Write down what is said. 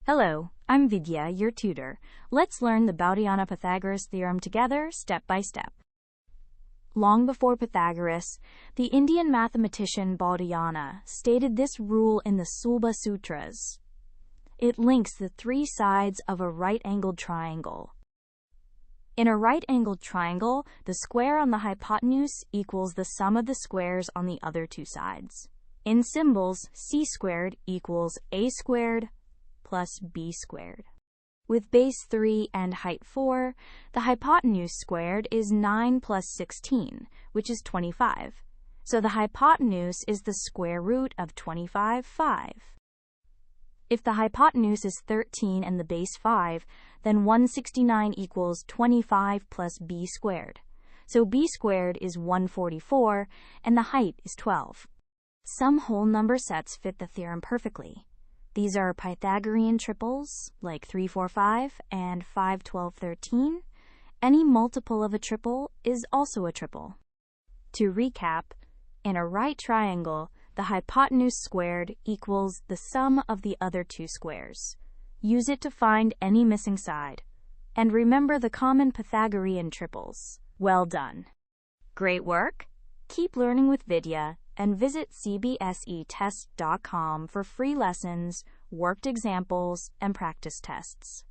Hello, I'm Vidya, your tutor. Let's learn the Baudhayana Pythagoras Theorem together, step by step. Long before Pythagoras, the Indian mathematician Baudhayana stated this rule in the Sulba Sutras. It links the three sides of a right-angled triangle. In a right-angled triangle, the square on the hypotenuse equals the sum of the squares on the other two sides. In symbols, c squared equals a squared plus b squared. With base 3 and height 4, the hypotenuse squared is 9 plus 16, which is 25. So the hypotenuse is the square root of 25, 5. If the hypotenuse is 13 and the base 5, then 169 equals 25 plus b squared. So b squared is 144, and the height is 12. Some whole number sets fit the theorem perfectly. These are Pythagorean triples, like 3, 4, 5, and 5, 12, 13. Any multiple of a triple is also a triple. To recap, in a right triangle, the hypotenuse squared equals the sum of the other two squares. Use it to find any missing side. And remember the common Pythagorean triples. Well done! Great work! Keep learning with Vidya and visit CBSETest.com for free lessons, worked examples, and practice tests.